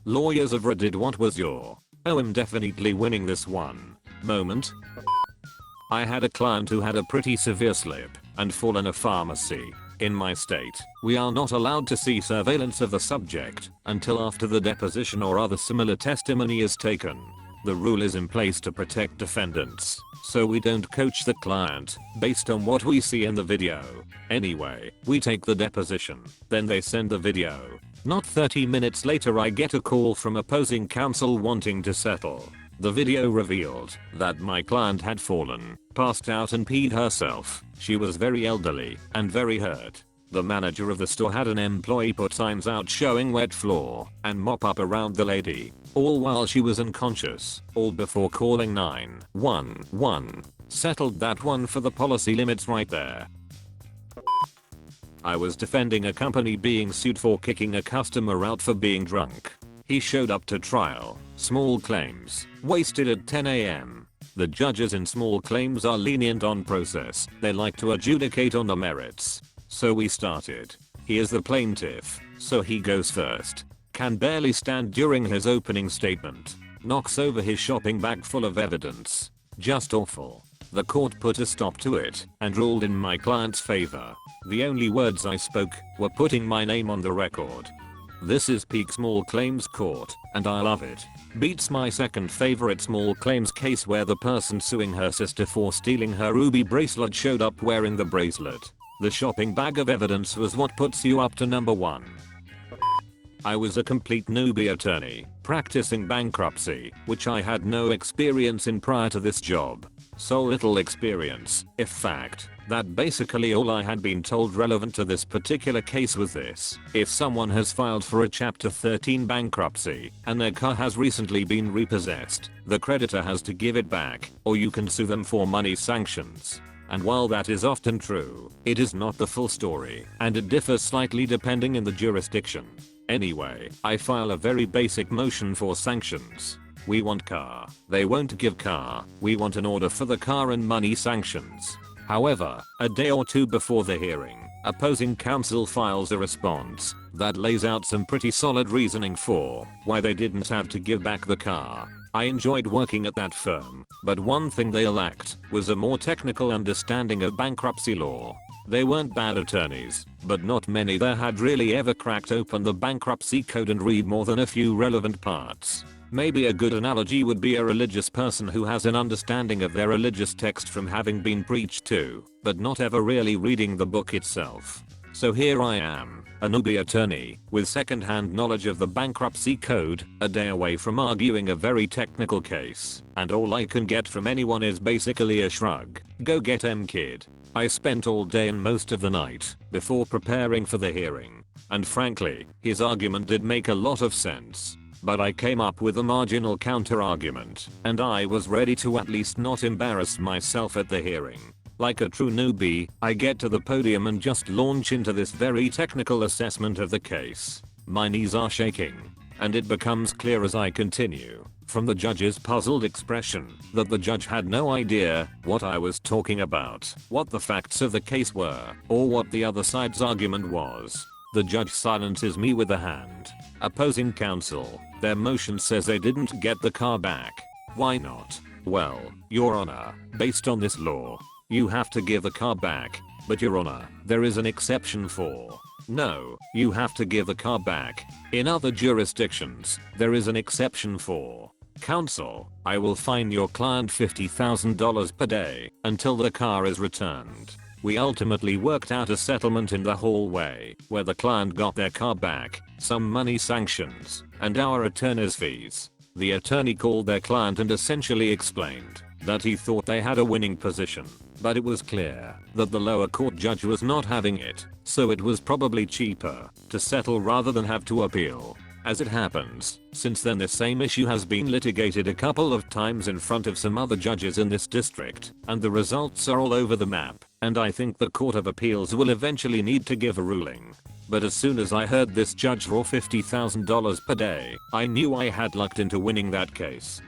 Lawyers of Reddit, what was your "oh, I'm definitely winning this one" moment? I had a client who had a pretty severe slip and fall in a pharmacy. In my state, we are not allowed to see surveillance of the subject until after the deposition or other similar testimony is taken. The rule is in place to protect defendants, so we don't coach the client based on what we see in the video. Anyway, we take the deposition, then they send the video. Not 30 minutes later I get a call from opposing counsel wanting to settle. The video revealed that my client had fallen, passed out and peed herself. She was very elderly and very hurt. The manager of the store had an employee put signs out showing wet floor and mop up around the lady, all while she was unconscious, all before calling 911. Settled that one for the policy limits right there. I was defending a company being sued for kicking a customer out for being drunk. He showed up to trial, small claims, wasted at 10 AM. The judges in small claims are lenient on process, they like to adjudicate on the merits. So we started. He is the plaintiff, so he goes first. Can barely stand during his opening statement. Knocks over his shopping bag full of evidence. Just awful. The court put a stop to it and ruled in my client's favor. The only words I spoke were putting my name on the record. This is peak small claims court, and I love it. Beats my second favorite small claims case where the person suing her sister for stealing her ruby bracelet showed up wearing the bracelet. The shopping bag of evidence was what puts you up to number 1. I was a complete newbie attorney, practicing bankruptcy, which I had no experience in prior to this job. So little experience, in fact, that basically all I had been told relevant to this particular case was this: if someone has filed for a Chapter 13 bankruptcy and their car has recently been repossessed, the creditor has to give it back, or you can sue them for money sanctions. And while that is often true, it is not the full story, and it differs slightly depending in the jurisdiction. Anyway, I file a very basic motion for sanctions. We want car. They won't give car. We want an order for the car and money sanctions. However, a day or two before the hearing, opposing counsel files a response that lays out some pretty solid reasoning for why they didn't have to give back the car. I enjoyed working at that firm, but one thing they lacked was a more technical understanding of bankruptcy law. They weren't bad attorneys, but not many there had really ever cracked open the bankruptcy code and read more than a few relevant parts. Maybe a good analogy would be a religious person who has an understanding of their religious text from having been preached to, but not ever really reading the book itself. So here I am, a newbie attorney, with second-hand knowledge of the bankruptcy code, a day away from arguing a very technical case, and all I can get from anyone is basically a shrug. Go get 'em, kid. I spent all day and most of the night before preparing for the hearing, and frankly, his argument did make a lot of sense. But I came up with a marginal counter-argument, and I was ready to at least not embarrass myself at the hearing. Like a true newbie, I get to the podium and just launch into this very technical assessment of the case. My knees are shaking, and it becomes clear as I continue, from the judge's puzzled expression, that the judge had no idea what I was talking about, what the facts of the case were, or what the other side's argument was. The judge silences me with a hand. Opposing counsel, their motion says they didn't get the car back. Why not? Well, Your Honor, based on this law, you have to give the car back, but Your Honor, there is an exception for. No, you have to give the car back. In other jurisdictions, there is an exception for. Counsel, I will fine your client $50,000 per day until the car is returned. We ultimately worked out a settlement in the hallway where the client got their car back, some money sanctions, and our attorney's fees. The attorney called their client and essentially explained that he thought they had a winning position, but it was clear that the lower court judge was not having it, so it was probably cheaper to settle rather than have to appeal. As it happens, since then the same issue has been litigated a couple of times in front of some other judges in this district, and the results are all over the map, and I think the Court of Appeals will eventually need to give a ruling. But as soon as I heard this judge raw $50,000 per day, I knew I had lucked into winning that case.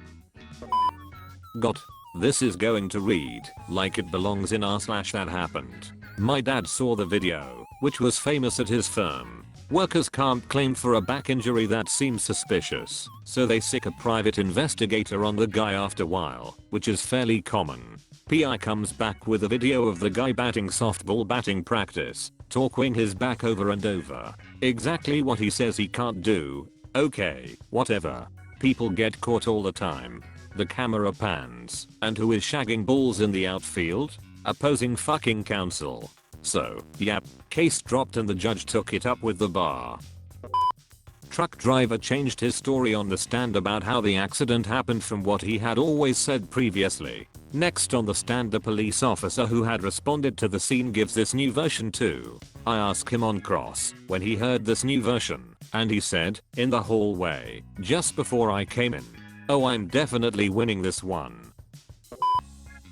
This is going to read like it belongs in r/that happened. My dad saw the video, which was famous at his firm. Workers can't claim for a back injury that seems suspicious, so they sic a private investigator on the guy after a while, which is fairly common. PI comes back with a video of the guy batting softball batting practice, torquing his back over and over. Exactly what he says he can't do. Okay, whatever. People get caught all the time. The camera pans. And who is shagging balls in the outfield? Opposing fucking counsel. So, yep, case dropped and the judge took it up with the bar. Truck driver changed his story on the stand about how the accident happened from what he had always said previously. Next on the stand, the police officer who had responded to the scene gives this new version too. I asked him on cross when he heard this new version, and he said, in the hallway, just before I came in. Oh, I'm definitely winning this one.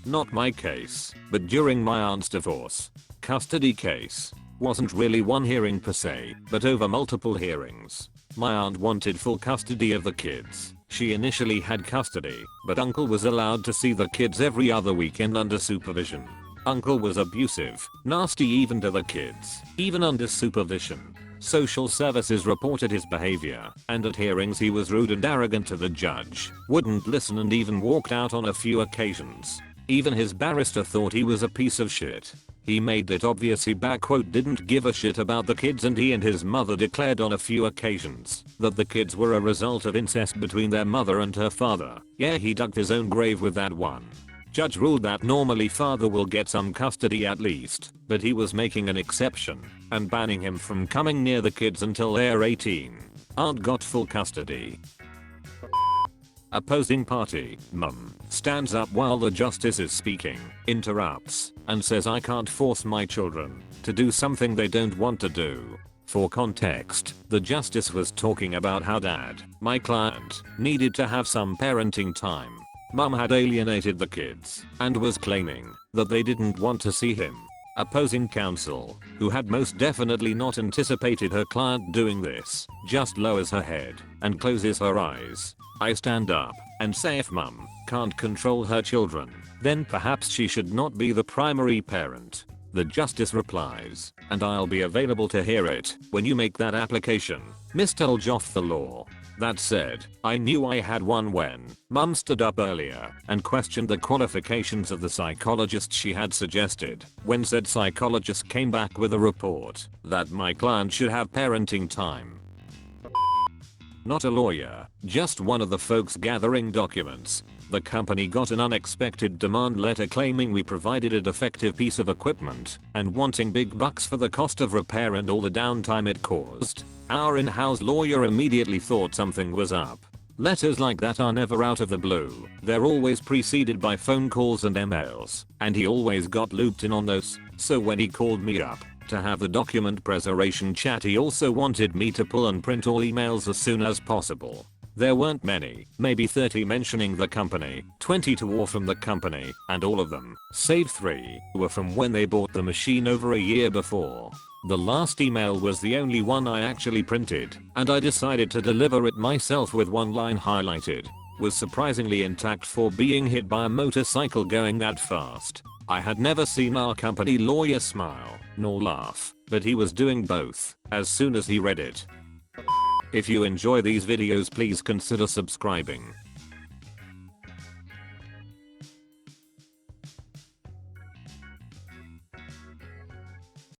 Not my case, but during my aunt's divorce. Custody case. Wasn't really one hearing per se, but over multiple hearings. My aunt wanted full custody of the kids. She initially had custody, but uncle was allowed to see the kids every other weekend under supervision. Uncle was abusive, nasty even to the kids, even under supervision. Social services reported his behavior, and at hearings he was rude and arrogant to the judge, wouldn't listen and even walked out on a few occasions. Even his barrister thought he was a piece of shit. He made it obvious he didn't give a shit about the kids, and he and his mother declared on a few occasions that the kids were a result of incest between their mother and her father. Yeah, he dug his own grave with that one. Judge ruled that normally father will get some custody at least, but he was making an exception and banning him from coming near the kids until they're 18. Aunt got full custody. Opposing party, mum, stands up while the justice is speaking, interrupts, and says I can't force my children to do something they don't want to do. For context, the justice was talking about how dad, my client, needed to have some parenting time. Mum had alienated the kids and was claiming that they didn't want to see him. Opposing counsel, who had most definitely not anticipated her client doing this, just lowers her head and closes her eyes. I stand up and say if mum can't control her children, then perhaps she should not be the primary parent. The justice replies, and I'll be available to hear it when you make that application, Mr. Oljoff the law. That said, I knew I had one when mum stood up earlier and questioned the qualifications of the psychologist she had suggested, when said psychologist came back with a report that my client should have parenting time. Not a lawyer, just one of the folks gathering documents. The company got an unexpected demand letter claiming we provided a defective piece of equipment and wanting big bucks for the cost of repair and all the downtime it caused. Our in-house lawyer immediately thought something was up. Letters like that are never out of the blue. They're always preceded by phone calls and emails, and he always got looped in on those. So when he called me up to have the document preservation chat, he also wanted me to pull and print all emails as soon as possible. There weren't many, maybe 30 mentioning the company, 22 were from the company, and all of them, save 3, were from when they bought the machine over a year before. The last email was the only one I actually printed, and I decided to deliver it myself with one line highlighted. Was surprisingly intact for being hit by a motorcycle going that fast. I had never seen our company lawyer smile, nor laugh, but he was doing both as soon as he read it. If you enjoy these videos, please consider subscribing